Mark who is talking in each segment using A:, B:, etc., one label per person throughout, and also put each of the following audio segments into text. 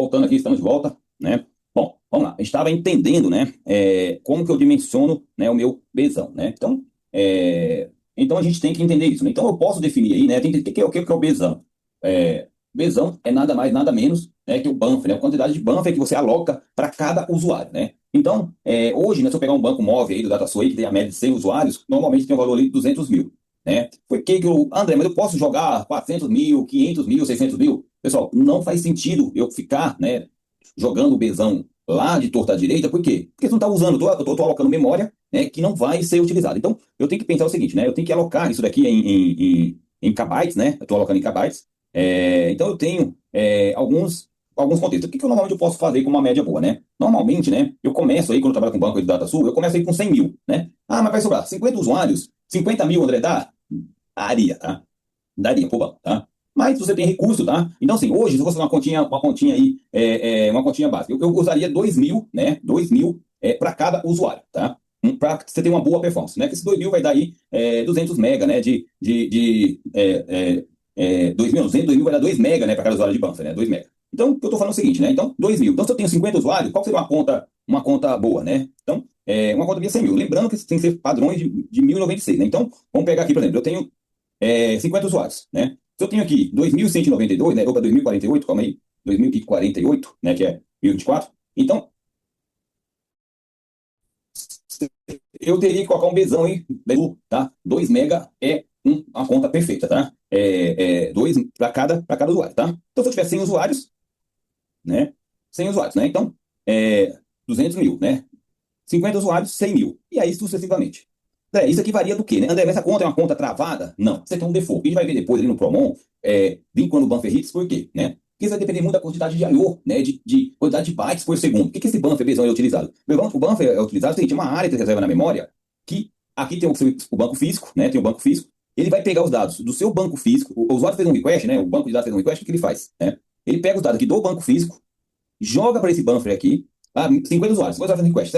A: voltando aqui, estamos de volta, né? Bom, vamos lá. A gente estava entendendo, né? Como que eu dimensiono, né, o meu Bzão, né? Então a gente tem que entender isso, né? Então eu posso definir aí, né? Tem que entender o que é o Bzão. Bzão é nada mais, nada menos, né, que o Banff, né? A quantidade de Banff que você aloca para cada usuário, né? Então, hoje, né, se eu pegar um banco móvel aí do DataSuite, que tem a média de 100 usuários, normalmente tem um valor ali de 200 mil, né? Por que que eu, André, mas eu posso jogar 400 mil, 500 mil, 600 mil? Pessoal, não faz sentido eu ficar, né, jogando o Bzão lá de torta à direita, por quê? Porque você não está usando, eu tô alocando memória, né, que não vai ser utilizada. Então, eu tenho que pensar o seguinte, né, eu tenho que alocar isso daqui em kbytes, né, eu estou alocando em kbytes. Então, eu tenho alguns contextos. O que eu normalmente eu posso fazer com uma média boa, né? Normalmente, né, eu começo aí, quando eu trabalho com banco de DataSul, eu começo aí com 100 mil, né? Ah, mas vai sobrar 50 usuários, 50 mil, André, dá? Daria, tá? Daria pro banco, tá? Mas você tem recurso, tá? Então, assim, hoje, se fosse uma continha aí, uma continha básica, eu usaria 2 mil, né? 2 mil para cada usuário, tá? Para você ter uma boa performance, né? Que esse 2 mil vai dar aí 200 mega, né? 2 mil, 200, 2 mil vai dar 2 mega, né? Para cada usuário de Banff, né? 2 mega. Então, eu estou falando o seguinte, né? Então, 2 mil. Então, se eu tenho 50 usuários, qual seria uma conta boa, né? Então, uma conta via 100 mil. Lembrando que tem que ser padrões de 1096, né? Então, vamos pegar aqui, por exemplo, eu tenho 50 usuários, né? Se eu tenho aqui 2.192, né? Opa, 2048, calma aí, 2048, né? Que é 1024. Então, eu teria que colocar um Bzão aí, tá? 2 mega é uma conta perfeita, tá? 2 para cada usuário, tá? Então, se eu tiver 100 usuários, né? 100 usuários, né? Então, 200 mil, né? 50 usuários, 100 mil. E aí sucessivamente. Isso aqui varia do quê, né? André, essa conta é uma conta travada? Não. Você tem um default. A gente vai ver depois ali no Promon, vinculando o Buffer Hits, por quê, né? Porque isso vai depender muito da quantidade de I/O, né? De quantidade de bytes por segundo. Por que esse buffer Bzão é utilizado? O buffer é utilizado, tem uma área de reserva na memória, que aqui tem o banco físico, né? Tem o banco físico. Ele vai pegar os dados do seu banco físico. O usuário fez um request, né? O banco de dados fez um request, o que ele faz, né? Ele pega os dados aqui do banco físico, joga para esse buffer aqui, 50 usuários, 50 usuários fazendo request,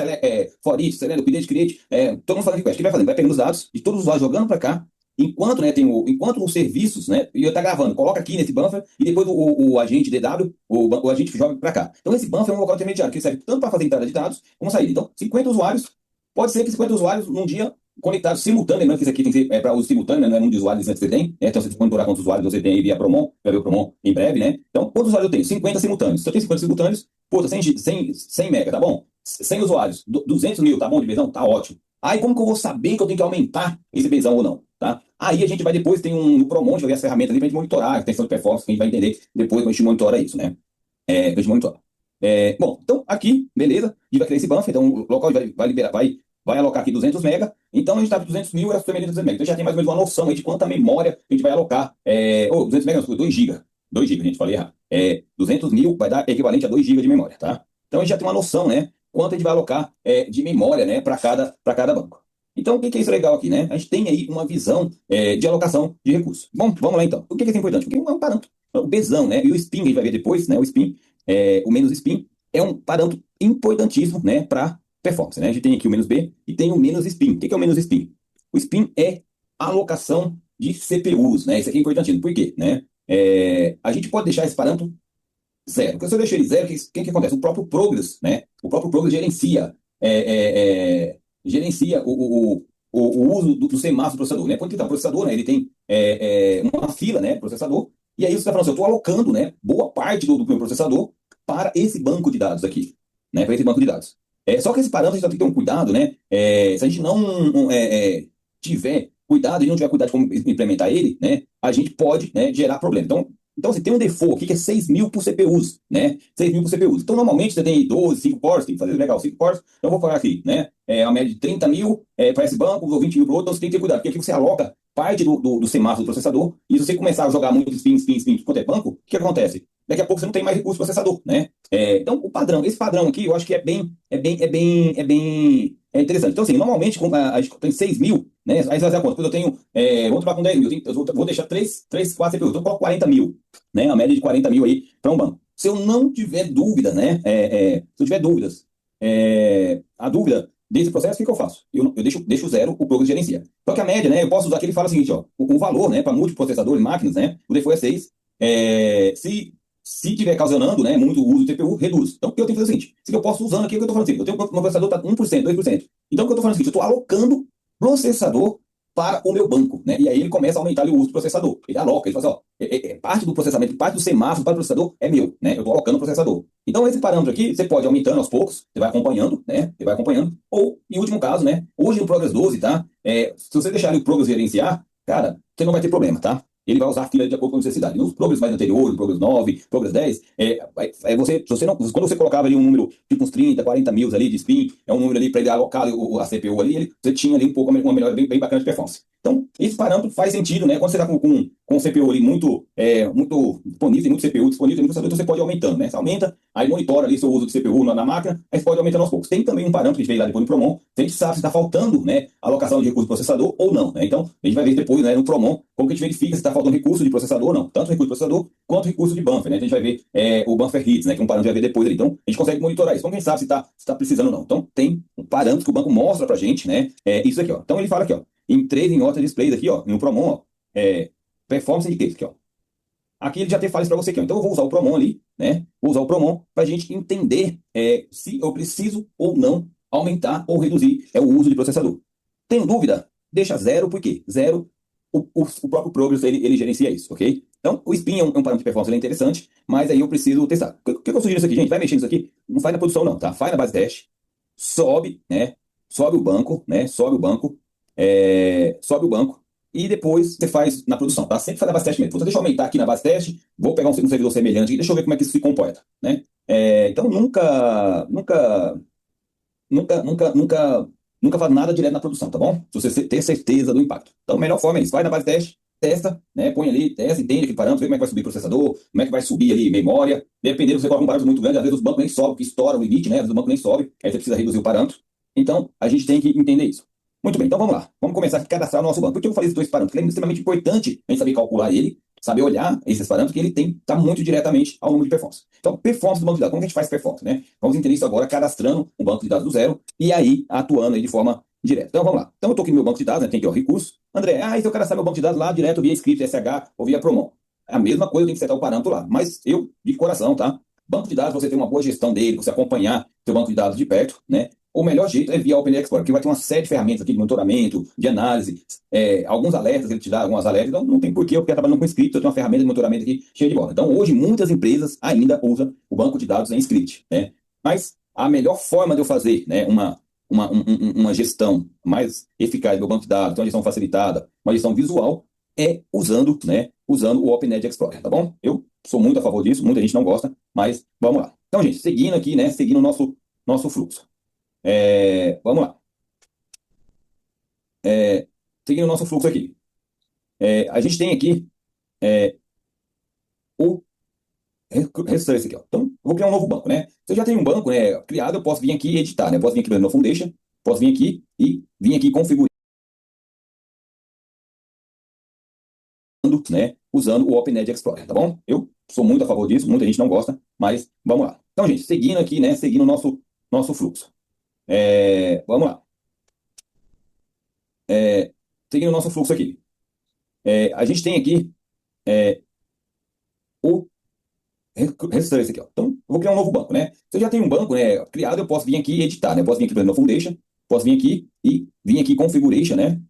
A: for each, select, update, create, todo mundo fazendo request. O que ele vai fazendo? Vai pegando os dados de todos os usuários, jogando para cá, enquanto, né, enquanto os serviços, né, e está gravando, coloca aqui nesse buffer, e depois o agente DW, o agente joga para cá. Então esse buffer é um local intermediário, que serve tanto para fazer entrada de dados, como saída. Então, 50 usuários, pode ser que 50 usuários num dia conectados simultâneos, lembrando que isso aqui tem que ser para uso simultâneo, né, não é número de usuários que você tem, né, então você tem que monitorar quantos usuários você tem aí via Promon, vai ver o Promon em breve, né? Então, quantos usuários eu tenho? 50 simultâneos. Se eu tenho 50 simultâneos, puta, 100 mega, tá bom? 100 usuários, 200 mil, tá bom de Bzão? Tá ótimo. Aí como que eu vou saber que eu tenho que aumentar esse Bzão ou não, tá? Aí a gente vai depois, tem no Promon, vai ver as ferramentas ali pra gente monitorar, a questão de performance, que a gente vai entender depois quando a gente monitora isso, né? A gente monitora. Bom, então aqui, beleza, a gente vai criar esse buffer, então o local vai liberar, vai alocar aqui 200 mega, então a gente estava com 200 mil, era suplemento de 200 mega, então já tem mais ou menos uma noção aí de quanta memória a gente vai alocar, 200 mega, não, 2 GB, 2 GB, a gente falei errado, 200 mil vai dar equivalente a 2 GB de memória, tá? Então a gente já tem uma noção, né, quanto a gente vai alocar de memória, né, para cada banco. Então, o que é isso legal aqui, né? A gente tem aí uma visão de alocação de recursos. Bom, vamos lá então. Por que é isso importante? Porque é um parâmetro. O Bzão, né? E o spin, a gente vai ver depois, né? O spin, o menos spin, é um parâmetro importantíssimo, né, para performance, né? A gente tem aqui o menos B e tem o menos spin. O que é o menos spin? O spin é a alocação de CPUs, né? Isso aqui é importantíssimo. Por quê, né? A gente pode deixar esse parâmetro zero. Porque se eu deixar ele zero, o que acontece? O próprio Progress, né? O próprio Progress gerencia o uso do semáforo do processador, né? Quando ele está processador, né? Ele tem uma fila, né? Processador. E aí você está falando assim, eu estou alocando, né? Boa parte do meu processador para esse banco de dados aqui, né? Para esse banco de dados. Só que esse parâmetro a gente tem que ter um cuidado, né? Se a gente não tiver cuidado e não tiver cuidado de como implementar ele, né? A gente pode, né, gerar problema. Então, você tem um default aqui que é 6 mil por CPUs, né? 6 mil por CPUs. Então, normalmente você tem 12, 5 cores, tem que fazer legal, 5 cores. Então, eu vou falar aqui, né? A média de 30 mil para esse banco, ou 20 mil para o outro. Então, você tem que ter cuidado, porque aqui você aloca parte do semáforo do processador. E se você começar a jogar muito spin, quanto é banco, o que acontece? Daqui a pouco você não tem mais recurso processador, né? Então, esse padrão aqui, eu acho que é interessante. Então, assim, normalmente, a gente tem 6 mil, né? Aí você vai fazer a conta. Depois eu tenho, vamos trabalhar com 10 mil. Eu vou deixar 4 CPUs. Então, eu coloco 40 mil, né? A média de 40 mil aí para um banco. Se eu não tiver dúvida, né? Se eu tiver dúvidas, a dúvida desse processo, o que eu faço? Eu deixo zero, o Progress gerencia. Só que a média, né? Eu posso usar aqui, ele fala o seguinte, ó, o valor, né? Para multiprocessadores, máquinas, né? O default é 6. Se tiver causando, né, muito uso do CPU, reduz. Então, o que eu tenho que fazer é o seguinte: se eu posso usando aqui, o que eu estou falando assim, eu tenho meu processador está 1%, 2%. Então, o que eu estou falando é o seguinte: eu estou alocando processador para o meu banco, né? E aí ele começa a aumentar o uso do processador. Ele aloca, ele fala assim, ó, parte do processamento, parte do semáforo para o processador é meu, né? Eu estou alocando o processador. Então, esse parâmetro aqui, você pode ir aumentando aos poucos, você vai acompanhando, né? Você vai acompanhando. Ou, em último caso, né? Hoje no Progress 12, tá? Se você deixar ali o Progress gerenciar, cara, você não vai ter problema, tá? Ele vai usar a fila de acordo com a necessidade. Nos Progress mais anteriores, no Progress 9, Progress 10, quando você colocava ali um número, tipo uns 30, 40 mil ali de spin, é um número ali para ele alocar a CPU ali, você tinha ali um pouco uma melhora bem bacana de performance. Então, esse parâmetro faz sentido, né? Quando você está com o CPU ali muito disponível, tem muito CPU disponível, tem muito processador, então você pode ir aumentando, né? Você aumenta, aí monitora ali seu uso de CPU na máquina, aí você pode ir aumentando aos poucos. Tem também um parâmetro que a gente veio lá depois no Promon, se a gente sabe se está faltando, né, alocação de recurso do processador ou não, né? Então, a gente vai ver depois, né, no Promon, como que a gente verifica se está faltando recurso de processador ou não. Tanto recurso de processador quanto recurso de buffer, né? Então, a gente vai ver o buffer hits, né? Que é um parâmetro que vai ver depois ali. Então, a gente consegue monitorar isso. Como que a gente sabe se tá precisando ou não? Então, tem um parâmetro que o banco mostra pra gente, né? Isso aqui, ó. Então, ele fala aqui, ó. Em trading order displays aqui, ó, no Promon, ó, performance indicators aqui, ó. Aqui ele já fala isso para você aqui, ó. Então eu vou usar o Promon ali, né? Vou usar o Promon para a gente entender se eu preciso ou não aumentar ou reduzir o uso de processador. Tenho dúvida? Deixa zero, por quê? Zero, o próprio Progress ele gerencia isso, ok? Então, o Spin é um parâmetro de performance, ele é interessante, mas aí eu preciso testar. O que eu sugiro isso aqui, gente? Vai mexer nisso aqui, não faz na produção não, tá? Faz na base teste, sobe, né? Sobe o banco, né? Sobe o banco, e depois você faz na produção, tá? Sempre faz na base teste mesmo. Então, deixa eu aumentar aqui na base teste, vou pegar um servidor semelhante aqui, deixa eu ver como é que isso se comporta, né? Então, nunca faz nada direto na produção, tá bom? Se você ter certeza do impacto. Então, a melhor forma é isso. Vai na base teste, testa, né? Põe ali, testa, entende aquele parâmetro, vê como é que vai subir o processador, como é que vai subir ali memória. Dependendo, se você coloca um parâmetro muito grande, às vezes os bancos nem sobem, que estoura o limite, né? Às vezes o banco nem sobe, aí você precisa reduzir o parâmetro. Então, a gente tem que entender isso. Muito bem, então vamos lá. Vamos começar aqui a cadastrar o nosso banco. Por que eu falei esses dois parâmetros? Porque é extremamente importante a gente saber calcular ele, saber olhar esses parâmetros, que ele está muito diretamente ao número de performance. Então, performance do banco de dados. Como que a gente faz performance, né? Vamos entender isso agora cadastrando um banco de dados do zero e aí atuando aí de forma direta. Então, vamos lá. Então, eu estou aqui no meu banco de dados, né? Tem aqui o recurso. André, e se eu cadastrar meu banco de dados lá direto via script SH ou via Promon? É a mesma coisa, eu tenho que setar o parâmetro lá. Mas eu, de coração, tá? Banco de dados, você tem uma boa gestão dele, você acompanhar seu banco de dados de perto, né? O melhor jeito é via Open Explorer, porque vai ter uma série de ferramentas aqui de monitoramento, de análise, alguns alertas, ele te dá algumas alertas, então não tem porquê, porque trabalhando com script, eu tenho uma ferramenta de monitoramento aqui cheia de bola. Então, hoje, muitas empresas ainda usam o banco de dados em script, né? Mas a melhor forma de eu fazer, né, uma gestão mais eficaz do banco de dados, uma gestão facilitada, uma gestão visual, usando o Open Edge Explorer, tá bom? Eu sou muito a favor disso, muita gente não gosta, mas vamos lá. Então, gente, seguindo aqui, né, seguindo o nosso fluxo. Vamos lá. Seguindo o nosso fluxo aqui. A gente tem aqui o restante aqui, ó. Então, eu vou criar um novo banco, né? Se eu já tenho um banco, né, criado, eu posso vir aqui e editar, né? Eu posso vir aqui no Foundation, posso vir aqui e configurando, né, usando o Open Edge Explorer, tá bom? Eu sou muito a favor disso, muita gente não gosta, mas vamos lá. Então, gente, seguindo aqui, né, seguindo o nosso fluxo. Vamos lá. Seguindo o nosso fluxo aqui. A gente tem aqui o restante aqui, ó. Então, eu vou criar um novo banco, né? Se eu já tenho um banco, né, criado, eu posso vir aqui e editar, né? Eu posso vir aqui no Foundation, posso vir aqui e vir aqui Configuration, né?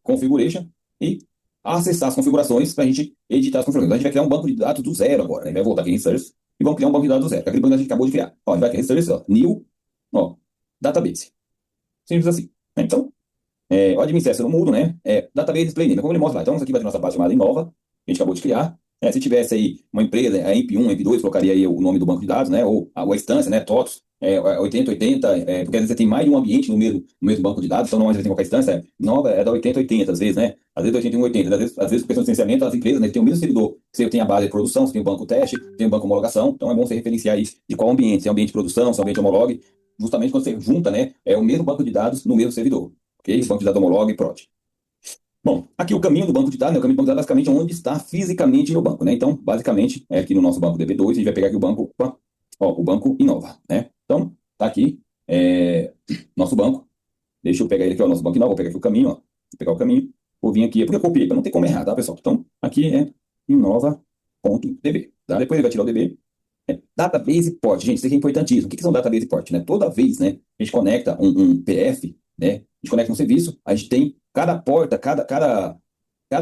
A: Configuration e acessar as configurações para a gente editar as configurações. Então, a gente vai criar um banco de dados do zero agora, né? Vai voltar aqui em Research e vamos criar um banco de dados do zero, que é aquele banco que a gente acabou de criar. Ó, a gente vai criar Research, ó, New, ó, Database. Simples assim. Então, o admin access eu não mudo, né? Database display name, como ele mostra lá. Então, isso aqui vai ter nossa parte chamada Inova, que a gente acabou de criar. Se tivesse aí uma empresa, a EMP1, EMP2, colocaria aí o nome do banco de dados, né? Ou a instância, né? TOTOS, 8080, porque às vezes você tem mais de um ambiente no mesmo banco de dados, então normalmente você tem qualquer instância, nova é da 8080, às vezes, né? Às vezes 8180, às vezes por questão de licenciamento, as empresas, né, têm o mesmo servidor. Você tem a base de produção, você tem o banco teste, tem o banco homologação, então é bom você referenciar aí de qual ambiente, se é ambiente de produção, se é ambiente homologue, justamente quando você junta, né? É o mesmo banco de dados no mesmo servidor. Ok? Banco de dados homologue e prod. Bom, aqui o caminho do banco de dados, né? O caminho do banco de dados é basicamente onde está fisicamente o banco, né? Então, basicamente, aqui no nosso banco DB2, a gente vai pegar aqui o banco, o banco Inova, né? Então, tá aqui, nosso banco. Deixa eu pegar ele aqui, ó, nosso banco Inova. Vou pegar aqui o caminho, ó. Vou pegar o caminho, vou vir aqui, porque eu copiei, para não ter como errar, tá, pessoal? Então, aqui é inova.db. tá? Depois ele vai tirar o DB. Database port, gente, isso aqui é importantíssimo. O que são database port, né? Toda vez, né, a gente conecta um PF, né? A gente conecta um serviço, a gente tem cada porta, cada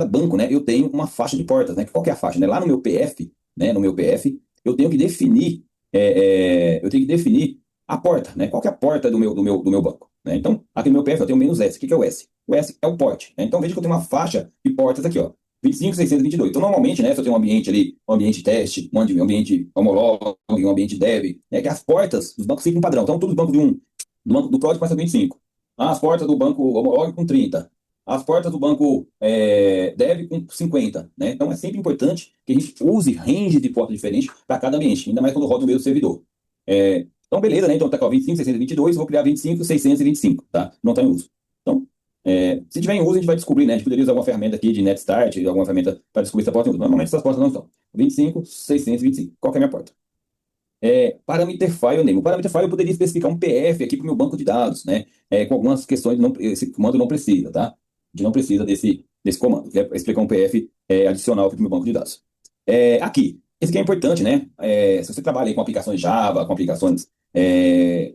A: banco, né? Eu tenho uma faixa de portas, né? Qual que é a faixa, né? Lá no meu PF, né? No meu PF, eu tenho que definir, eu tenho que definir a porta, né? Qual que é a porta do meu banco, né? Então, aqui no meu PF eu tenho -S. O que é o S? O S é o port, né? Então, veja que eu tenho uma faixa de portas aqui, ó. 25.622. Então, normalmente, né, se eu tenho um ambiente ali, um ambiente teste, um ambiente homolog, um ambiente dev, né, que as portas dos bancos ficam padrão. Então, todos os bancos do Prod começam com 25. As portas do banco homolog com 30. As portas do banco dev com 50. Né? Então, é sempre importante que a gente use range de porta diferente para cada ambiente, ainda mais quando roda o mesmo servidor. Então, beleza, né? Então, tá com 25.622, vou criar 25.625, tá? Não está em uso. Então, se tiver em uso, a gente vai descobrir, né? A gente poderia usar alguma ferramenta aqui de NetStart, alguma ferramenta para descobrir se a porta tem uso. Normalmente essas portas não estão. 25.625. Qual que é a minha porta? Parameter file name. O parameter file eu poderia especificar um PF aqui para o meu banco de dados, né? Com algumas questões, esse comando não precisa, tá? A gente não precisa desse comando, que é para explicar um PF adicional aqui para o meu banco de dados. Aqui, esse aqui é importante, né? Se você trabalha aí com aplicações Java, com aplicações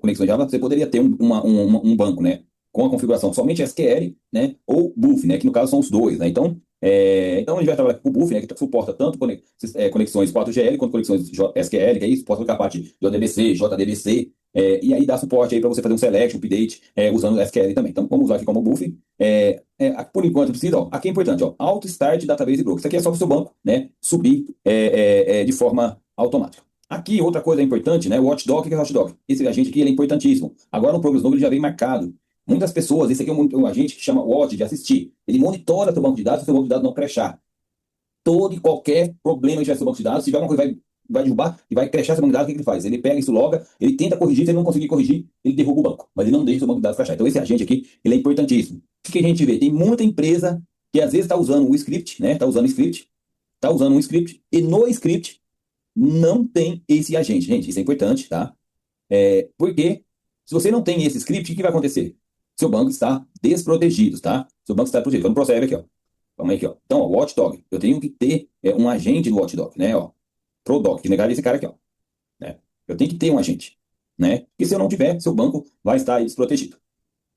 A: conexões Java, você poderia ter um banco, né? Com a configuração somente SQL, né? Ou BUF, né? Que no caso são os dois, né? Então a gente vai trabalhar com o BUF, né? Que suporta tanto conexões 4GL quanto conexões SQL, que aí suporta a parte de JDBC, JDBC, e aí dá suporte aí para você fazer um select, um update, usando o SQL também. Então, vamos usar aqui como BUF. Por enquanto, precisa, ó, aqui é importante, ó, Auto Start Database Broker. Isso aqui é só para o seu banco, né? Subir de forma automática. Aqui, outra coisa importante, né? O Watchdog, o que é o Watchdog? Esse agente aqui ele é importantíssimo. Agora, no Progress Novo, ele já vem marcado. Muitas pessoas, esse aqui é um agente que chama Watch, de assistir. Ele monitora seu banco de dados, se seu banco de dados não crashar. Todo e qualquer problema que tiver no seu banco de dados, se tiver alguma coisa, vai derrubar e vai crashar seu banco de dados, o que ele faz? Ele pega isso, loga, ele tenta corrigir, se ele não conseguir corrigir, ele derruba o banco. Mas ele não deixa o seu banco de dados crashar. Então, esse agente aqui, ele é importantíssimo. O que a gente vê? Tem muita empresa que às vezes está usando o script, né? Está usando um script, e no script não tem esse agente. Gente, isso é importante, tá? Porque se você não tem esse script, o que vai acontecer? Seu banco está desprotegido, tá? Seu banco está protegido. Vamos prosseguir aqui, ó. Vamos aqui, ó. Então, ó, Watchdog. Eu tenho que ter um agente do Watchdog, né? Ó, ProDoc, que negar esse cara aqui, ó. Né? Eu tenho que ter um agente, né? Porque se eu não tiver, seu banco vai estar aí desprotegido.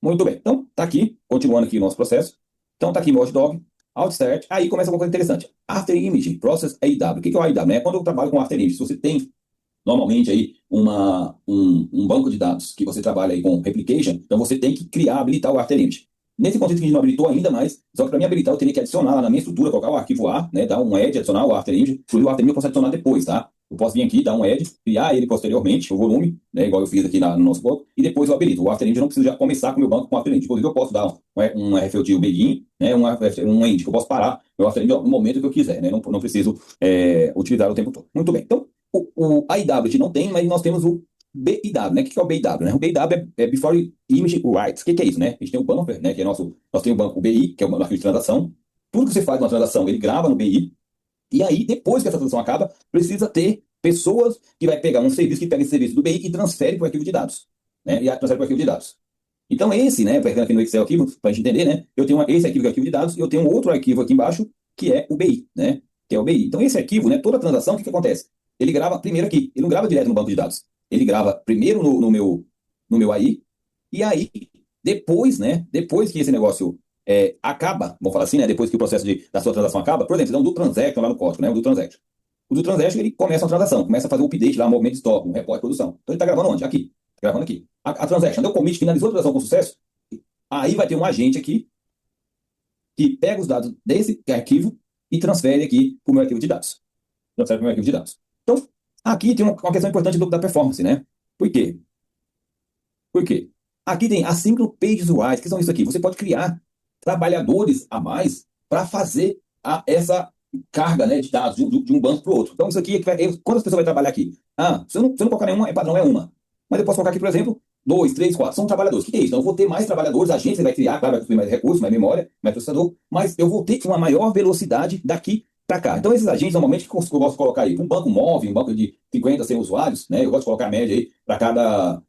A: Muito bem. Então, tá aqui, continuando aqui o nosso processo. Então, tá aqui o Watchdog, Outstart. Aí começa uma coisa interessante. After Image, Process AW. O que é o AW? Né? Quando eu trabalho com After Image, se você tem normalmente aí um banco de dados que você trabalha aí com replication, então você tem que criar, habilitar o After Image. Nesse contexto que a gente não habilitou ainda mais, só que para mim habilitar eu teria que adicionar lá na minha estrutura, colocar o arquivo A, né, dar um add, adicionar o After Image. O After Image eu posso adicionar depois, tá? Eu posso vir aqui, dar um add, criar ele posteriormente, o volume, né, igual eu fiz aqui no nosso banco, e depois eu habilito. O After Image eu não preciso já começar com o meu banco com o After Image. Inclusive eu posso dar um RFLT, begin, né, um end, que eu posso parar meu After Image no momento que eu quiser, né? Não preciso utilizar o tempo todo. Muito bem. Então, o AIW a gente não tem, mas nós temos o BIW, né? O que é o BIW? Né? O BIW é Before Image Writes. O que é isso, né? A gente tem o buffer, né? Que é nós temos o banco BI, que é o arquivo de transação. Tudo que você faz numa transação, ele grava no BI. E aí, depois que essa transação acaba, precisa ter pessoas que vai pegar um serviço, que pega esse serviço do BI e transfere para o arquivo de dados. Né? E transfere para o arquivo de dados. Então, esse, né? Pegando aqui no Excel aqui, para a gente entender, né? Eu tenho esse arquivo que é o arquivo de dados, e eu tenho um outro arquivo aqui embaixo, que é o BI, né? Que é o BI. Então, esse arquivo, né? Toda transação, o que acontece? Ele grava primeiro aqui. Ele não grava direto no banco de dados. Ele grava primeiro no meu AI, e aí, depois, né? Depois que esse negócio acaba, vamos falar assim, né? Depois que o processo da sua transação acaba, por exemplo, você dá um do transaction lá no código, né? O do transaction. O do transaction, ele começa uma transação, começa a fazer um update lá, um movimento de estoque, um report de produção. Então, ele está gravando onde? Aqui. Tá gravando aqui. A transaction, deu commit, finalizou a transação com sucesso, aí vai ter um agente aqui que pega os dados desse arquivo e transfere aqui para o meu arquivo de dados. Transfere para o meu arquivo de dados. Então, aqui tem uma questão importante da performance, né? Por quê? Por quê? Aqui tem Asynchronous Pages Write, que são isso aqui. Você pode criar trabalhadores a mais para fazer essa carga, né, de dados de um banco para o outro. Então, isso aqui, quantas pessoas vai trabalhar aqui? Se eu não colocar nenhuma, padrão, é uma. Mas eu posso colocar aqui, por exemplo, 2, 3, 4. São trabalhadores. O que é isso? Então, eu vou ter mais trabalhadores, a agência vai criar, claro, vai consumir mais recursos, mais memória, mais processador, mas eu vou ter uma maior velocidade daqui para cá. Então, esses agentes, normalmente, que eu gosto de colocar aí, um banco móvel, um banco de 50, 100 usuários, né? Eu gosto de colocar a média aí para cada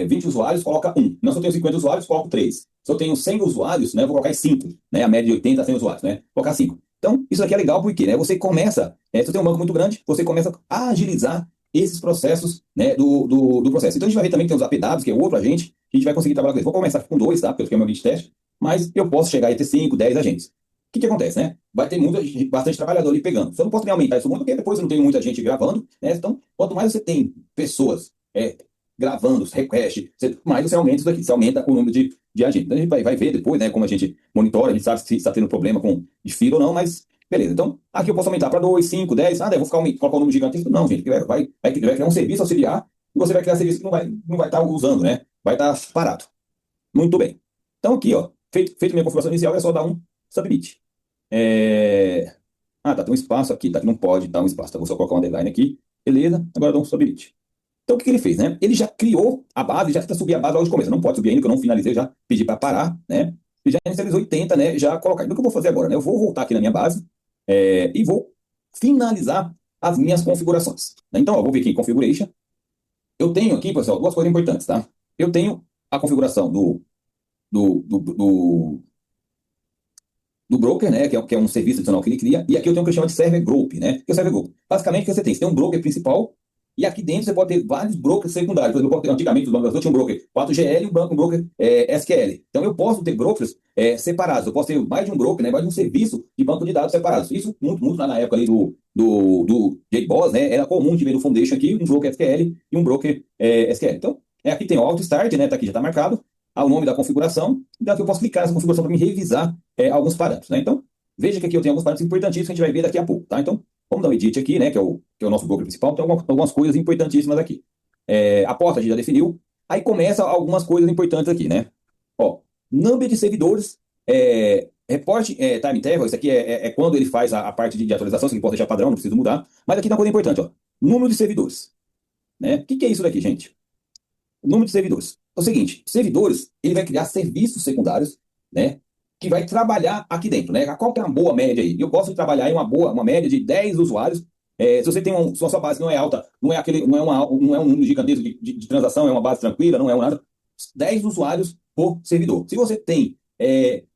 A: 20 usuários, coloca 1. Não, se eu tenho 50 usuários, coloco 3. Se eu tenho 100 usuários, né, eu vou colocar 5. Né? A média de 80 a 100 usuários, né? Vou colocar 5. Então, isso aqui é legal porque, né, você começa, se você tem um banco muito grande, você começa a agilizar esses processos, né, do processo. Então, a gente vai ver também que tem os APWs, que é outro agente, que a gente vai conseguir trabalhar com eles. Vou começar com dois, tá? Porque eu fiquei meu ambiente de teste, mas eu posso chegar a ter 5, 10 agentes. O que acontece, né? Vai ter bastante trabalhador ali pegando. Só não posso nem aumentar isso muito, porque depois eu não tenho muita gente gravando, né? Então, quanto mais você tem pessoas gravando os requests, mais você aumenta isso daqui, você aumenta o número de agentes. Então, a gente vai ver depois, né, como a gente monitora, a gente sabe se está tendo problema com de fila ou não, mas beleza. Então, aqui eu posso aumentar para 2, 5, 10. Daí eu vou colocar um número gigantesco. Não, gente, vai criar um serviço auxiliar e você vai criar serviço que não vai estar usando, né? Vai estar parado. Muito bem. Então, aqui, ó, feito minha configuração inicial, é só dar um submit. Tá, tem um espaço aqui, tá? Que não pode dar um espaço, tá? Vou só colocar um underline aqui. Beleza, agora dá um submit. Então, o que ele fez, né? Ele já criou a base, já tenta subir a base logo de começo. Não pode subir ainda, que eu não finalizei, eu já pedi para parar, né? Ele já inicializou e tenta, né? Já colocar. Então, o que eu vou fazer agora, né? Eu vou voltar aqui na minha base e vou finalizar as minhas configurações, né? Então, ó, vou vir aqui em Configuration. Eu tenho aqui, pessoal, duas coisas importantes, tá? Eu tenho a configuração do, do, do, do broker, né? Que é um serviço adicional que ele cria. E aqui eu tenho o que eu chamo de server group, né? Que é o server group. Basicamente, o que você tem? Você tem um broker principal. E aqui dentro você pode ter vários brokers secundários. Por exemplo, antigamente os bancos brasileiros tinham um broker 4GL e um broker SQL. Então eu posso ter brokers separados. Eu posso ter mais de um broker, né, mais de um serviço de banco de dados separados. Isso muito lá na época ali do JBoss, né? Era comum de ver no Foundation aqui um broker SQL e um broker SQL. Então, aqui tem o Auto Start, né? Tá aqui, já está marcado. O nome da configuração. Então aqui eu posso clicar nessa configuração para me revisar alguns parâmetros, né? Então, veja que aqui eu tenho alguns parâmetros importantíssimos que a gente vai ver daqui a pouco, tá? Então, vamos dar um edit aqui, né? Que é o nosso broker principal. Tem algumas coisas importantíssimas aqui. A porta a gente já definiu. Aí começa algumas coisas importantes aqui, né? Ó, número de servidores, reporte time interval, isso aqui é quando ele faz a parte de atualização, isso aqui pode deixar padrão, não precisa mudar. Mas aqui tem uma coisa importante, ó. Número de servidores, né? O que é isso daqui, gente? O número de servidores. É o seguinte, servidores, ele vai criar serviços secundários, né? Que vai trabalhar aqui dentro, né? Qual que é uma boa média aí? Eu gosto de trabalhar em uma média de 10 usuários. Se você tem se a sua base não é alta, não é um número gigantesco de transação, é uma base tranquila, não é nada, 10 usuários por servidor. Se você tem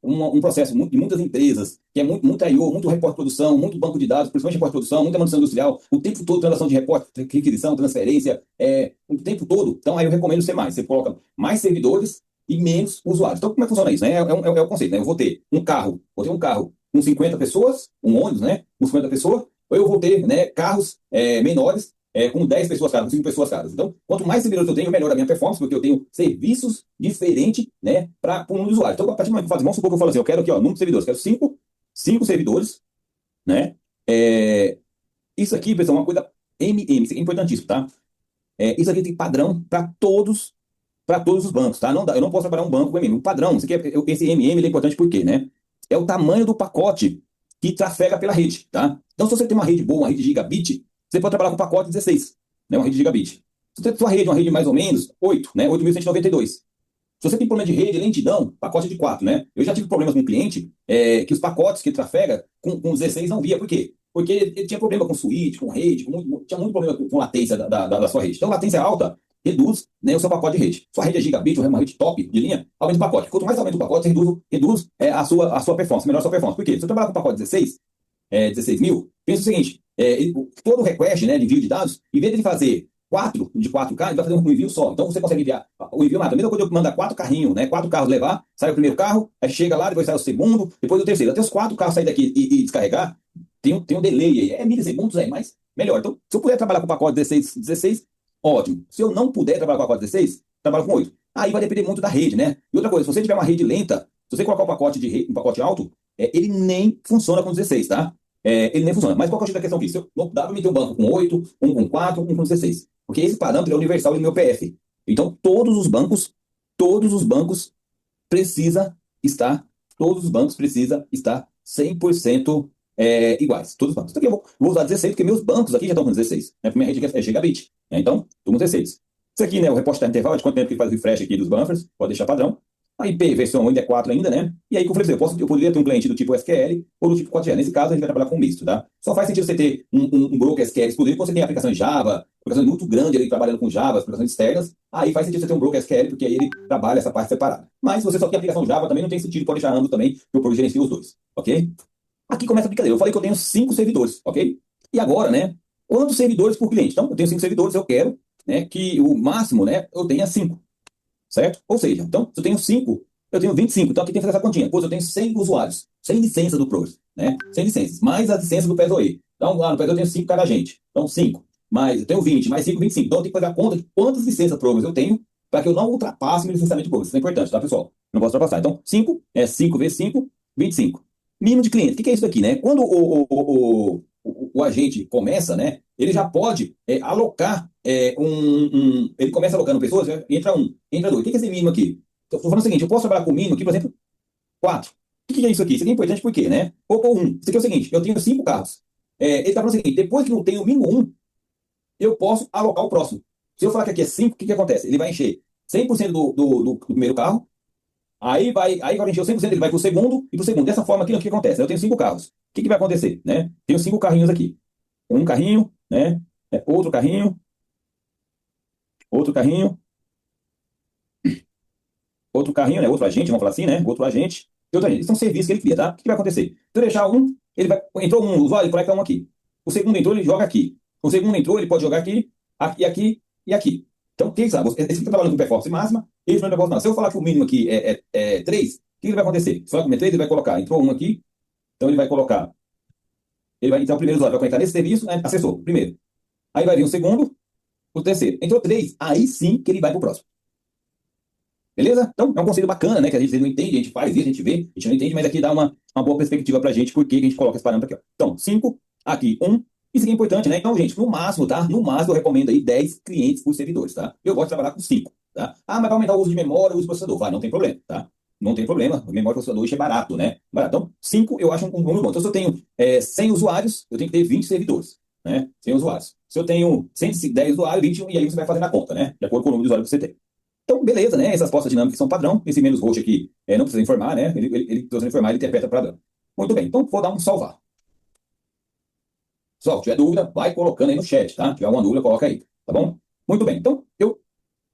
A: um processo de muitas empresas, que é muita I/O, muito reporte de produção, muito banco de dados, principalmente reporte de produção, muita manutenção industrial, o tempo todo transação de reporte, requisição, transferência, o tempo todo. Então, aí eu recomendo ser mais. Você coloca mais servidores e menos usuários. Então, como é que funciona isso, né? É o conceito, né? Eu vou ter um carro com 50 pessoas, um ônibus, né? Com 50 pessoas, ou eu vou ter, né, carros menores com 10 pessoas cada, com 5 pessoas cada. Então, quanto mais servidores eu tenho, melhor a minha performance, porque eu tenho serviços diferentes, né, para o número de usuários. Então, a partir do momento que eu faço, vamos supor que eu falo assim, eu quero aqui, ó, número de servidores, quero 5 servidores, né? Isso aqui, pessoal, é uma coisa MM, isso aqui é importantíssimo, tá? Isso aqui tem padrão para todos os bancos, tá? Não dá, eu não posso trabalhar um banco com MM. O padrão, esse MM ele é importante por quê, né? É o tamanho do pacote que trafega pela rede, tá? Então, se você tem uma rede boa, uma rede gigabit, você pode trabalhar com pacote 16, né? Uma rede gigabit. Se você tem sua rede, uma rede mais ou menos 8, né? 8.192. Se você tem problema de rede, lentidão, pacote de 4, né? Eu já tive problemas com um cliente que os pacotes que trafega com 16 não via. Por quê? Porque ele tinha problema com switch, com rede, tinha muito problema com latência da sua rede. Então, latência alta reduz, né, o seu pacote de rede. Sua rede é gigabit, uma rede top de linha, aumenta o pacote. Quanto mais aumenta o pacote, você reduz a sua performance, melhor a sua performance. Por quê? Se você trabalhar com pacote 16 mil, pensa o seguinte, todo request, né, de envio de dados, em vez de ele fazer 4 de 4K, ele vai fazer um envio só. Então você consegue enviar o envio rápido. A mesma coisa eu mandar 4 carrinhos, né? 4 carros levar, sai o primeiro carro, aí chega lá, depois sai o segundo, depois o terceiro. Até os 4 carros saírem daqui e descarregar, tem um delay aí. Milissegundos, mas melhor. Então, se eu puder trabalhar com o pacote 16, ótimo. Se eu não puder trabalhar com o pacote 16, trabalho com 8. Aí vai depender muito da rede, né? E outra coisa, se você tiver uma rede lenta, se você colocar um pacote alto, ele nem funciona com 16, tá? Ele nem funciona. Mas qual que é a questão aqui? Se eu dá para meter um banco com 8, um com 4, um com 16. Porque esse parâmetro é universal no meu PF. Então, todos os bancos precisa estar, todos os bancos precisa estar 100% iguais. Todos os bancos. Então, aqui eu vou usar 16, porque meus bancos aqui já estão com 16. Né? Porque minha rede é gigabit. Né? Então, estou com 16. Isso aqui, né, o reporte da intervalo, de quanto tempo que faz o refresh aqui dos buffers, pode deixar padrão. A IP versão ainda é 4 ainda, né? E aí, como eu falei, eu poderia ter um cliente do tipo SQL ou do tipo 4GL. Nesse caso, a gente vai trabalhar com misto, tá? Só faz sentido você ter um broker SQL exclusivo quando você tem aplicação em Java, aplicações muito grandes ali trabalhando com Java, aplicações externas. Aí faz sentido você ter um broker SQL, porque aí ele trabalha essa parte separada. Mas se você só tem aplicação Java, também não tem sentido, pode deixar ambos também, que eu gerencio os dois, ok? Aqui começa a brincadeira. Eu falei que eu tenho 5 servidores, ok? E agora, né? Quantos servidores por cliente? Então, eu tenho 5 servidores, eu quero, né, que o máximo, né, eu tenha 5, certo? Ou seja, então, se eu tenho 5, eu tenho 25. Então, aqui tem que fazer essa continha. Pois eu tenho 100 usuários, 100 licenças do Progress, né? 100 licenças, mais as licenças do PSOE. Então, lá no PSOE eu tenho 5 cada agente. Então, 5. Mais, eu tenho 20, mais 5, 25. Então, eu tenho que fazer a conta de quantas licenças Progress eu tenho para que eu não ultrapasse meu licenciamento de Progress. Isso é importante, tá, pessoal? Não posso ultrapassar. Então, 5 é 5 vezes 5, 25. Mínimo de cliente. O que é isso daqui, né? Quando o agente começa, né? Ele já pode alocar ele começa alocando pessoas, né? Entra um, entra dois. O que é esse mínimo aqui? Estou falando o seguinte, eu posso trabalhar com o mínimo aqui, por exemplo, 4. O que é isso aqui? Isso aqui é importante por quê, né? Ou 1. Isso aqui é o seguinte, eu tenho 5 carros. Ele está falando o seguinte, depois que eu tenho o mínimo 1, eu posso alocar o próximo. Se eu falar que aqui é 5, o que acontece? Ele vai encher 100% do primeiro carro, aí vai encher o 100%, ele vai para o segundo e para o segundo. Dessa forma aqui, o que acontece? Eu tenho 5 carros. O que vai acontecer, né? Tenho 5 carrinhos aqui. Um carrinho, né? Outro carrinho, outro carrinho, né? Outro agente, vamos falar assim, né? Outro agente e outro agente. Isso são serviços que ele cria, tá? O que vai acontecer? Se eu deixar um, entrou um usuário, ele conecta um aqui. O segundo entrou, ele joga aqui. O segundo entrou, ele pode jogar aqui, aqui e aqui. Então, quem sabe? Esse que está trabalhando com performance máxima, ele não é performance máxima. Se eu falar que o mínimo aqui é 3, o que vai acontecer? Se eu falar que o 3, ele vai colocar. Entrou um aqui, então ele vai colocar. Ele vai entrar o primeiro usuário, vai conectar nesse serviço, né? Acessou, primeiro. Aí vai vir o segundo, o terceiro. Entrou 3, aí sim que ele vai para o próximo. Beleza? Então, é um conceito bacana, né? Que a gente não entende, a gente faz isso, a gente vê, a gente não entende, mas aqui dá uma boa perspectiva pra gente, por que a gente coloca esse parâmetro aqui, ó. Então, 5, aqui 1. Isso aqui é importante, né? Então, gente, no máximo, tá? No máximo, eu recomendo aí 10 clientes por servidores, tá? Eu gosto de trabalhar com 5, tá? Ah, mas vai aumentar o uso de memória, o uso de processador. Vai, não tem problema, tá? Não tem problema. Memória e processador, isso é barato, né? Barato. Então, 5 eu acho um número bom. Então, se eu tenho 100 usuários, eu tenho que ter 20 servidores, né? 100 usuários. Se eu tenho 110 usuários, 21, e aí você vai fazendo a conta, né? De acordo com o número de usuários que você tem. Então, beleza, né? Essas postas dinâmicas são padrão. Esse menos roxo aqui não precisa informar, né? Ele precisa informar, ele interpreta padrão. Muito bem, então vou dar um salvar. Pessoal, se tiver dúvida, vai colocando aí no chat, tá? Se tiver alguma dúvida, coloca aí, tá bom? Muito bem, então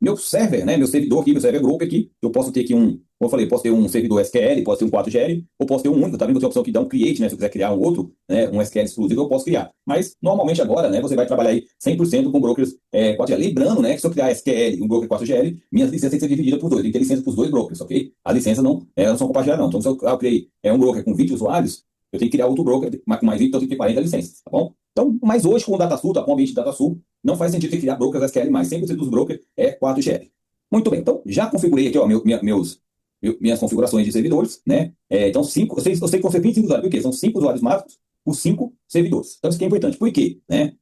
A: meu server, né? Meu servidor aqui, meu server group aqui, eu posso ter aqui como eu falei, posso ter um servidor SQL, posso ter um 4GL, ou posso ter um único, tá vendo? Tem a opção que dá um create, né? Se eu quiser criar um outro, né? Um SQL exclusivo, eu posso criar. Mas, normalmente agora, né? Você vai trabalhar aí 100% com brokers 4GL. Lembrando, né? Que se eu criar SQL e um broker 4GL, minhas licenças têm que ser divididas por dois. Tem que ter licença para os dois brokers, ok? A licença não são compartilhadas, não. Então, se eu criei um broker com 20 usuários, eu tenho que criar outro broker com mais 20, então eu tenho que ter 40 licenças, tá bom? Então, mas hoje, com o DataSul, tá? Com o ambiente de DataSul, não faz sentido ter que criar brokers SQL mais. 100% dos brokers é 4GL. Muito bem, então já configurei aqui ó, minhas configurações de servidores, né? Então, eu sei que vão ser 25 usuários, por quê? São 5 usuários máximos por 5 servidores. Então, isso aqui é importante. Por quê? Né?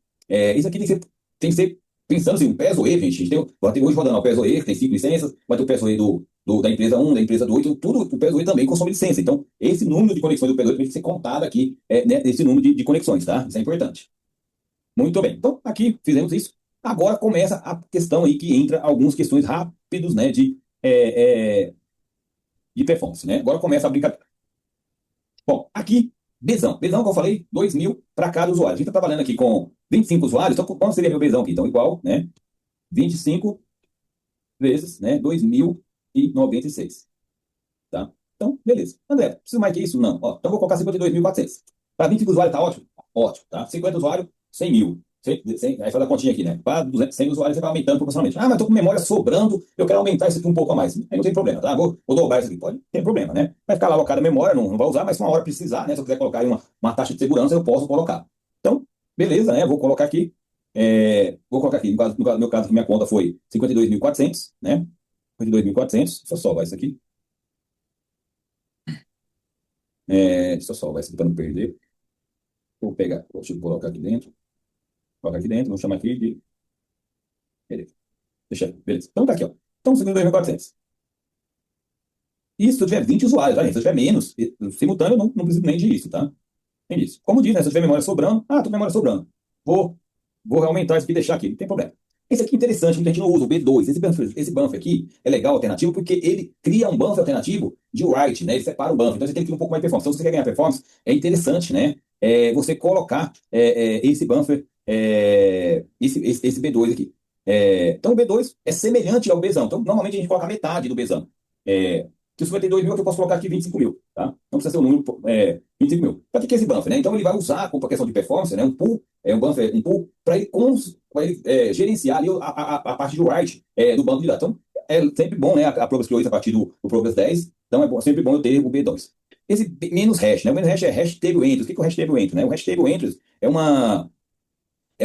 A: Isso aqui tem que ser pensando assim, um PSOE, gente. A gente vai ter hoje rodando o PSOE, que tem 5 licenças, vai ter o PSOE da empresa 1, da empresa 2, então, tudo o PSOE também consome licença. Então, esse número de conexões do PSOE tem que ser contado aqui, né, esse número de conexões, tá? Isso é importante. Muito bem. Então, aqui fizemos isso. Agora começa a questão aí que entra algumas questões rápidas, né, de performance, né? Agora começa a brincadeira. Bom, aqui, Bzão. Bzão, como eu falei, 2.000 para cada usuário. A gente está trabalhando aqui com 25 usuários, então quanto seria meu Bzão aqui? Então, igual, né? 25 vezes, né? 2.096, tá? Então, beleza. André, precisa mais que isso? Não. Ó, então, vou colocar 52.400. Para 25 usuários, tá ótimo? Ótimo, tá? 50 usuários, 100 mil. Aí faz a continha aqui, né? Para 100 usuários, você vai aumentando proporcionalmente. Ah, mas estou com memória sobrando, eu quero aumentar isso aqui um pouco a mais. Aí não tem problema, tá? Vou dobrar isso aqui. Pode ter problema, né? Vai ficar lá alocada a memória, não vai usar, mas se uma hora precisar, né? Se eu quiser colocar aí uma taxa de segurança, eu posso colocar. Então, beleza, né? Vou colocar aqui. Vou colocar aqui, no meu caso, que minha conta foi 52.400, né? 52.400. Deixa eu salvar isso aqui. Deixa eu salvar isso aqui para não perder. Vou pegar, deixa eu colocar aqui dentro. Colocar aqui dentro, vou chamar aqui de. Beleza. Deixa, beleza. Então tá aqui, ó. Então, 52.400. E se eu tiver 20 usuários, tá, gente? Se eu tiver menos, simultâneo, não preciso nem de isso, tá? Nem isso. Como diz, né? Se eu tiver memória sobrando, tô com memória sobrando. Vou, vou aumentar isso aqui e deixar aqui, não tem problema. Esse aqui é interessante, muita gente não usa, o B2. Esse buffer aqui é legal, alternativo, porque ele cria um buffer alternativo de write, né? Ele separa o buffer. Então, você tem que ter um pouco mais de performance. Então, se você quer ganhar performance, é interessante, né? Você colocar esse buffer, esse B2 aqui. Então, o B2 é semelhante ao Bzão. Então, normalmente a gente coloca metade do Bzão. Se 52.000, eu posso colocar aqui 25.000. tá? Não precisa ser um número 25 mil. Para que é esse buffer, né? Então ele vai usar com a questão de performance, né? Um pool, um buffer, um pool, para ele, gerenciar ali a parte do write do banco de dados. Então é sempre bom, né? A Progress criou isso a partir do Progress 10, então sempre bom eu ter o B2. Esse menos hash, né? O menos hash é hash table entries. O que é o hash table entry, né? O hash table entries é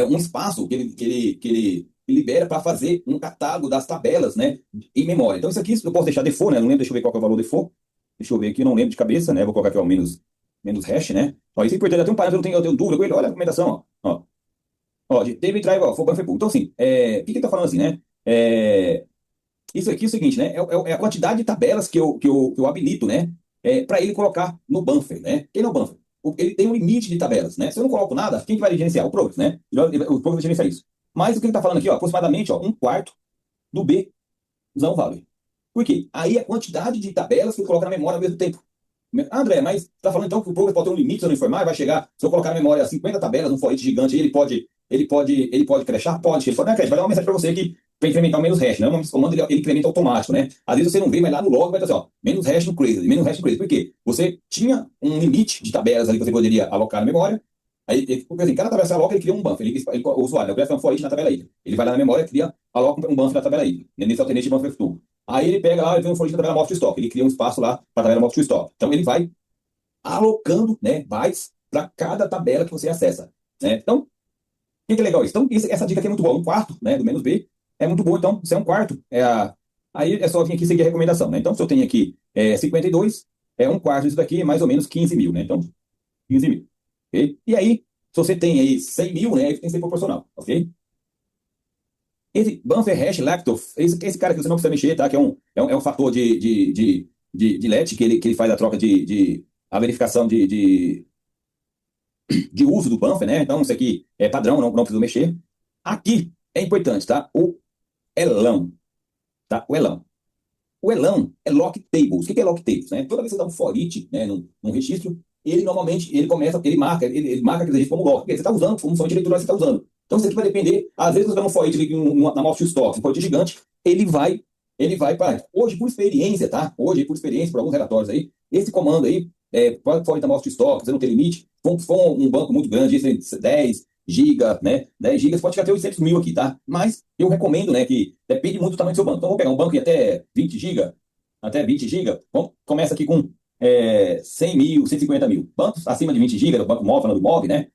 A: um espaço que ele libera para fazer um catálogo das tabelas, né, em memória. Então, isso aqui eu posso deixar default, né? Não lembro, deixa eu ver qual que é o valor default. Deixa eu ver aqui, eu não lembro de cabeça, né? Vou colocar aqui o menos hash, né? Ó, isso é importante, eu tenho um parâmetro, eu tenho dúvida com ele. Olha a recomendação, ó. Ó, de table drive, ó, for buffer pool. Então, assim, o que que ele tá falando assim, né? Isso aqui é o seguinte, né? É a quantidade de tabelas que eu habilito, né? Para ele colocar no buffer, né? Quem é o buffer? Ele tem um limite de tabelas, né? Se eu não coloco nada, quem que vai gerenciar? O Progress, né? O Progress vai gerenciar isso. Mas o que ele está falando aqui, ó, aproximadamente, ó, um quarto do Bzão value. Por quê? Aí a quantidade de tabelas que ele coloca na memória ao mesmo tempo. André, mas você está falando então que o Progress pode ter um limite se eu não informar, vai chegar, se eu colocar na memória 50 tabelas, um for each gigante, ele pode crashar? Pode. Ele pode, não, crash, vai dar uma mensagem para você que para incrementar o menos hash, né? O comando ele incrementa automático, né? Às vezes você não vê, mas lá no log vai estar assim, ó, menos hash no crazy, menos hash no crazy. Por quê? Você tinha um limite de tabelas ali que você poderia alocar na memória. Aí, porque assim, cada tabela que você aloca, ele cria um buffer. O usuário, né? O graph é um for each na tabela aí. Ele vai lá na memória, aloca um buffer na tabela aí. Nesse alternate buffer tool. Aí ele pega lá, ele tem um for each na tabela mouse to stock. Ele cria um espaço lá para a tabela mouse to stock. Então ele vai alocando, né, bytes para cada tabela que você acessa, né? Então, o que é legal isso? Então, essa dica aqui é muito boa. Um quarto, né, do menos B é muito bom. Então, se é um quarto, aí é só vir aqui seguir a recomendação, né? Então, se eu tenho aqui 52, um quarto disso daqui é mais ou menos 15 mil, né? Então, 15 mil, ok? E aí, se você tem aí 100 mil, né, aí tem que ser proporcional, ok? Esse buffer hash lacto, esse cara que você não precisa mexer, tá? Que é um fator de let, que ele faz a troca a verificação de uso do buffer, né? Então, isso aqui é padrão, não precisa mexer. Aqui é importante, tá? O elão, tá? O elão. O elão é lock tables. O que é lock tables, né? Toda vez que você dá um for each, né, num registro, ele normalmente, ele marca aquele registro como lock. Porque você está usando, como função de leitura que você está usando. Então, isso aqui vai depender, às vezes você dá um for each na mouse to stock, um for each gigante, ele vai para... Hoje, por experiência, tá? Hoje, por experiência, por alguns relatórios aí, esse comando aí, for each mouse to stock, você não tem limite, se for um banco muito grande, 10 giga, né? 10 gigas, pode chegar até 800 mil aqui, tá? Mas eu recomendo, né, que depende muito do tamanho do seu banco. Então, vou pegar um banco de até 20 giga. Bom, começa aqui com 100 mil, 150 mil. Bancos acima de 20 gigas, o Banco MOB, falando do MOB, né?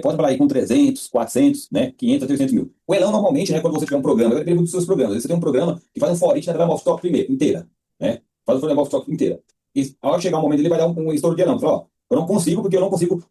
A: Pode falar aí com 300, 400, né? 500 a 300 mil. O Elão, normalmente, né, quando você tiver um programa, depende muito dos seus programas. Você tem um programa que faz um for each na tabela stock primeiro, inteira, né? Faz o for stock inteira. E a hora que chegar um momento, ele vai dar um estouro de Elão. Fala, ó, eu não consigo, porque eu não consigo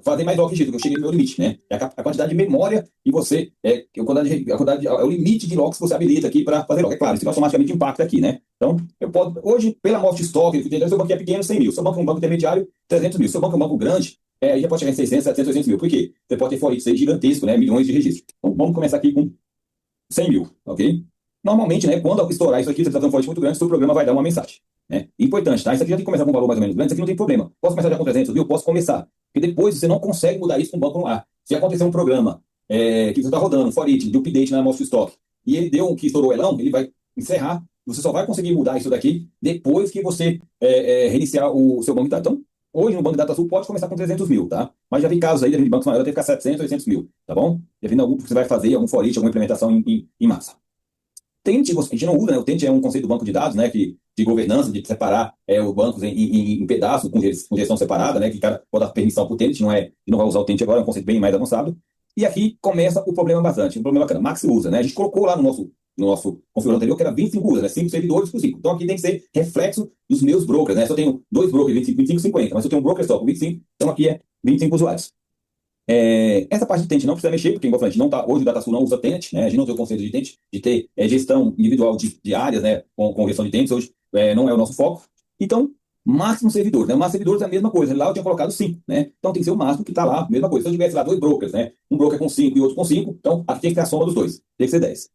A: fazer mais logo que porque eu cheguei no meu limite, né? A quantidade de memória que você. É o limite de logs que você habilita aqui para fazer log. É claro, isso automaticamente impacta aqui, né? Então, eu posso. Hoje, pela morte de estoque, seu banco é pequeno, 100 mil. Seu banco é um banco intermediário, 300 mil. Seu banco é um banco grande, aí já pode chegar em 600, 700, 800 mil. Por quê? Você pode ter for each gigantesco, né? Milhões de registros. Então, vamos começar aqui com 100 mil, ok? Normalmente, né, quando estourar isso aqui, você está dando um forte muito grande, seu programa vai dar uma mensagem. Né? Importante, tá? Isso aqui já tem que começar com um valor mais ou menos grande, isso aqui não tem problema. Posso começar já com 300 mil? Posso começar. Porque depois você não consegue mudar isso com o banco no ar. Se acontecer um programa que você está rodando, for it, de update na Most Stock, e ele deu um que estourou o elão, ele vai encerrar. Você só vai conseguir mudar isso daqui depois que você reiniciar o seu banco de dados. Então, hoje no Banco de DataSul pode começar com 300 mil, tá? Mas já vi casos aí de bancos maiores até ficar 700, 800 mil, tá bom? Dependendo algum que você vai fazer, algum for it, alguma implementação em massa. Tente, a gente não usa, né? O Tente é um conceito do banco de dados, né? De governança, de separar os bancos em pedaços, com gestão separada, né? Que cada pode dar permissão para o Tente, não vai usar o Tente agora, é um conceito bem mais avançado. E aqui começa o problema bastante, um problema bacana. Max usa, né? A gente colocou lá no nosso configurador anterior que era 25 users, né? 5 servidores por 5. Então aqui tem que ser reflexo dos meus brokers, né? Se eu tenho dois brokers, 25, 50, mas se eu tenho um broker só com 25, então aqui é 25 usuários. Essa parte de Tenant não precisa mexer, porque, igual eu falei, não tá, hoje o DataSul não usa Tenant, né? A gente não tem o conceito de Tenant, de ter gestão individual de áreas, né? Com gestão de Tenants, hoje não é o nosso foco. Então, máximo servidores, né? O máximo servidores é a mesma coisa. Lá eu tinha colocado 5, né? Então tem que ser o máximo que está lá, mesma coisa. Se eu tivesse lá dois brokers, né? Um broker com 5 e outro com 5, então aqui tem que ter a soma dos dois, tem que ser 10.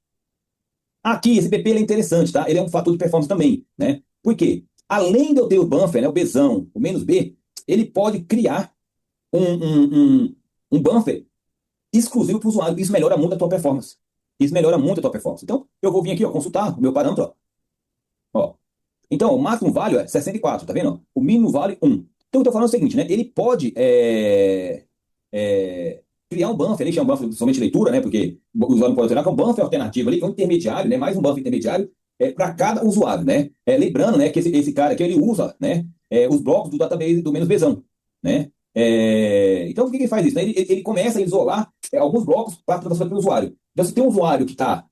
A: Aqui, esse PP ele é interessante, tá? Ele é um fator de performance também, né? Por quê? Além de eu ter o buffer, né? O Bzão, o menos B, ele pode criar um buffer exclusivo para o usuário. Isso melhora muito a tua performance. Isso melhora muito a tua performance. Então, eu vou vir aqui, ó, consultar o meu parâmetro. Ó. Então, o máximo value é 64, tá vendo? O mínimo vale 1. Então, eu tô falando o seguinte, né? Ele pode criar um buffer, ele chama buffer somente leitura, né? Porque o usuário pode alternar, que é um buffer alternativo ali, que é um intermediário, né? Mais um buffer intermediário para cada usuário, né? Lembrando, né, que esse cara aqui, ele usa, né, os blocos do database do menos Bzão, né? Então, por que ele faz isso, né? Ele começa a isolar alguns blocos para transferir para o usuário. Então, se tem um usuário que está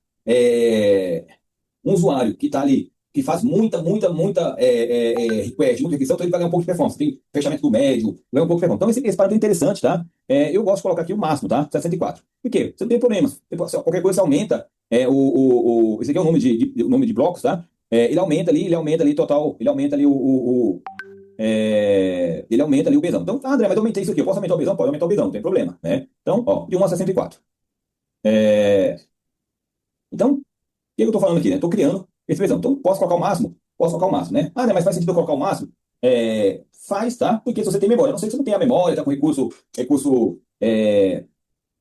A: ali, que faz muita request, muita requisição, então ele vai ganhar um pouco de performance. Tem fechamento do médio, ganha um pouco de performance. Então, esse parâmetro é interessante, tá? Eu gosto de colocar aqui o máximo, tá? 64. Por quê? Você não tem problemas. Qualquer coisa você aumenta. Esse aqui é o nome de blocos, tá? Ele aumenta ali total, ele aumenta ali ele aumenta ali o Bzão. Então, André, mas eu aumentei isso aqui. Eu posso aumentar o Bzão? Pode aumentar o Bzão, não tem problema, né? Então, ó, de 1 a 64. É, então, o que eu estou falando aqui, né? Estou criando esse Bzão. Então, posso colocar o máximo? Posso colocar o máximo, né? André, mas faz sentido eu colocar o máximo? Faz, tá? Porque se você tem memória, a não sei se você não tem a memória, tá com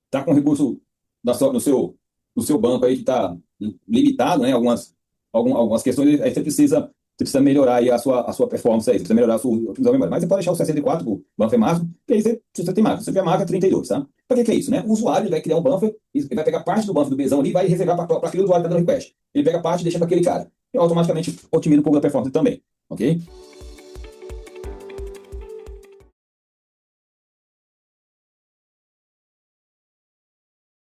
A: tá com recurso no seu banco aí que está limitado, né? Algumas questões, aí você precisa melhorar aí a sua performance aí, você precisa melhorar a sua utilização de memória. Mas você pode deixar o 64 para o buffer máximo, que aí você tem máximo. Se você tiver máximo é 32, tá? Para que é isso, né? O usuário vai criar um buffer, ele vai pegar parte do buffer do Bzão ali e vai reservar para aquele usuário que está dando request. Ele pega parte e deixa para aquele cara. E automaticamente otimiza um pouco da performance também, ok?